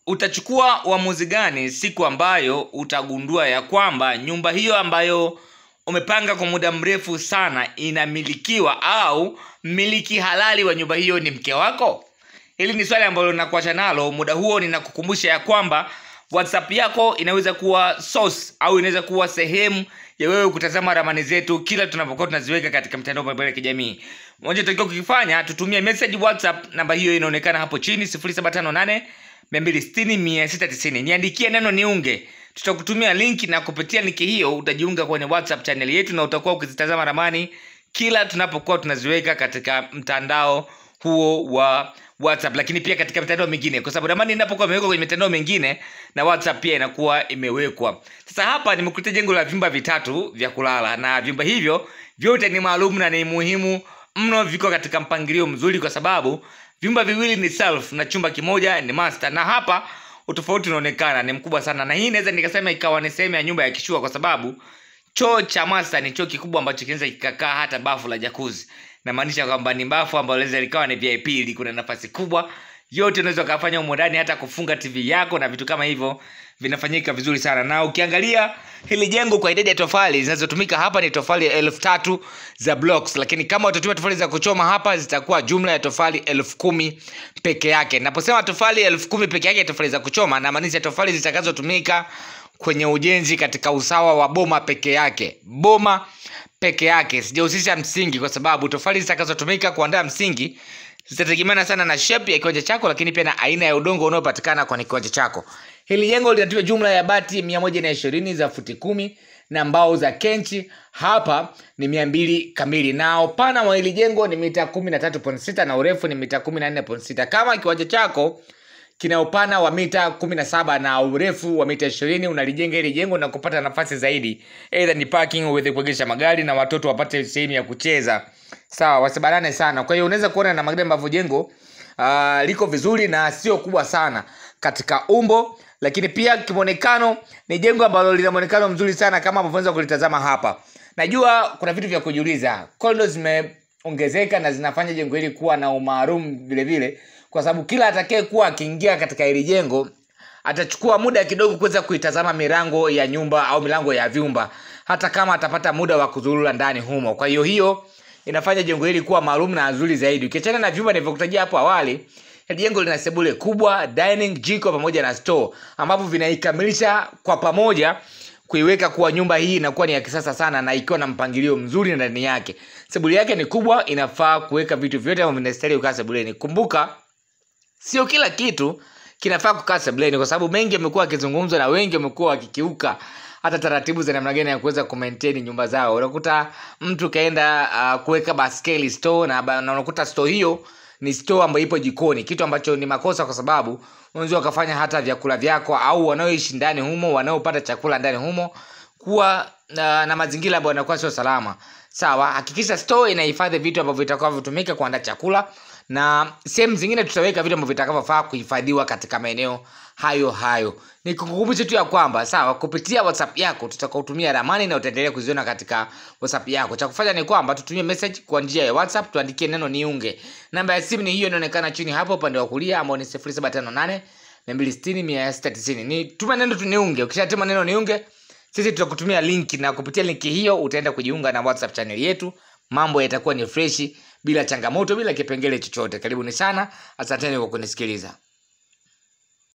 Utachukua uamuzi gani siku ambayo utagundua ya kwamba nyumba hiyo ambayo umepanga kwa muda mrefu sana inamilikiwa au mmiliki halali wa nyumba hiyo ni mke wako? Hili ni swali ambalo nakuacha nalo. Muda huo ninakukumbusha ya kwamba WhatsApp yako inaweza kuwa source au inaweza kuwa sehemu ya wewe kutazama ramani zetu kila tunapokuwa tunaziweka katika mitandao mbalimbali ya kijamii. Moja tukio kukifanya, tutumie message WhatsApp, namba hiyo inaonekana hapo chini 0758 260 690. Niandikie neno niunge. Tutakutumia link na kupitia link hiyo utajiunga kwenye WhatsApp channel yetu na utakuwa ukizitazama ramani kila tunapokuwa tunaziweka katika mtandao huo wa WhatsApp, lakini pia katika mitandao mingine, kwa sababu ramani inapokuwa imewekwa kwenye mitandao mingine na WhatsApp pia inakuwa imewekwa. Sasa hapa nimekuletea jengo la vyumba vitatu vya kulala, na vyumba hivyo vyote ni maalum na ni muhimu mno, viko katika mpangilio mzuri kwa sababu vyumba viwili ni self na chumba kimoja ni master, na hapa utofauti unaonekana ni mkubwa sana. Na hii naweza nikasema ikawa ni sehemu ya nyumba ya kishua, kwa sababu choo cha master ni choo kikubwa ambacho kinaweza kikakaa hata bafu la jacuzzi. Na maanisha kwamba ni bafu ambalo linaweza likawa ni VIP, ili kuna nafasi kubwa. Yote unaweza kufanya humo ndani, hata kufunga TV yako na vitu kama hivyo vinafanyika vizuri sana. Na ukiangalia hili jengo kwa idadi ya tofali zinazotumika hapa ni tofali 1000 za blocks, lakini kama utatumia tofali za kuchoma hapa zitakuwa jumla ya tofali 10,000 peke yake. Naposema tofali 10,000 peke yake tofali za kuchoma, na maanisha tofali zitakazotumika kwenye ujenzi katika usawa wa boma peke yake. Boma peke yake, sijahusisha msingi, kwa sababu tofali zitakazotumika kuandaa msingi zitategemeana sana na shape ya kiwanja chako, lakini pia na aina ya udongo unaopatikana kwenye kiwanja chako. Hili jengo linatumia jumla ya bati 120 za futi 10 na mbao za kenchi hapa ni 200 kamili, na upana wa hili jengo ni mita 13.6 na urefu ni mita 14.6. Kama kiwanja chako kina upana wa mita 17 na urefu wa mita 20, unalijenga hili jengo na kupata nafasi zaidi, either ni parking uweze kuegesha magari na watoto wapate sehemu ya kucheza, sawa, wasibanane sana. Kwa hiyo unaweza kuona na magari ambavyo jengo liko vizuri na sio kubwa sana katika umbo, lakini pia kimonekano ni jengo ambalo lina muonekano mzuri sana kama ambavyo unaweza kulitazama hapa. Najua kuna vitu vya kujiuliza, kondo zimeongezeka na zinafanya jengo hili kuwa na umaarufu vile vile, kwa sababu kila atakaye kuwa akiingia katika hili jengo atachukua muda kidogo kuweza kuitazama milango ya nyumba au milango ya vyumba, hata kama atapata muda wa kuzurura ndani humo. Kwa hiyo inafanya jengo hili kuwa maalum na nzuri zaidi. Ukiachana na vyumba nilivyokutajia hapo awali, hili jengo lina sebule kubwa, dining, jiko pamoja na store, ambavyo vinaikamilisha kwa pamoja kuiweka kuwa nyumba hii inakuwa ni ya kisasa sana na ikiwa na mpangilio mzuri ndani yake. Sebule yake ni kubwa, inafaa kuweka vitu vyote ambavyo vinastahili kukaa sebuleni. Kumbuka, sio kila kitu kinafaa kukaa sebuleni, kwa sababu mengi yamekuwa yakizungumzwa na wengi wamekuwa wakikiuka hata taratibu za namna gani ya kuweza kumaintain nyumba zao. Unakuta mtu kaenda kuweka baskeli store na unakuta store hiyo ni store ambayo ipo jikoni, kitu ambacho ni makosa, kwa sababu unaweza ukafanya hata vyakula vyako au wanaoishi ndani humo, wanaopata chakula ndani humo kuwa na mazingira ambayo yanakuwa sio salama. Sawa, hakikisha store inahifadhi vitu ambavyo vitakavyotumika kuandaa chakula, na sehemu zingine tutaweka vitu ambavyo vitakavyofaa kuhifadhiwa katika maeneo hayo. Nikukumbusha tu ya kwamba sawa, kupitia WhatsApp yako tutakaotumia ramani na utaendelea kuziona katika WhatsApp yako. Cha kufanya ni kwamba tutumie message kwa njia ya WhatsApp, tuandikie neno niunge. Namba ya simu ni hiyo inaonekana chini hapo upande wa kulia, ambao ni 0758 260 690. Ni tuma neno tuniunge. Ukishatuma neno niunge, sisi tutakutumia link, na kupitia link hiyo utaenda kujiunga na WhatsApp channel yetu. Mambo yatakuwa ni fresh, bila changamoto, bila kipengele chochote. Karibuni sana, asanteni kwa kunisikiliza.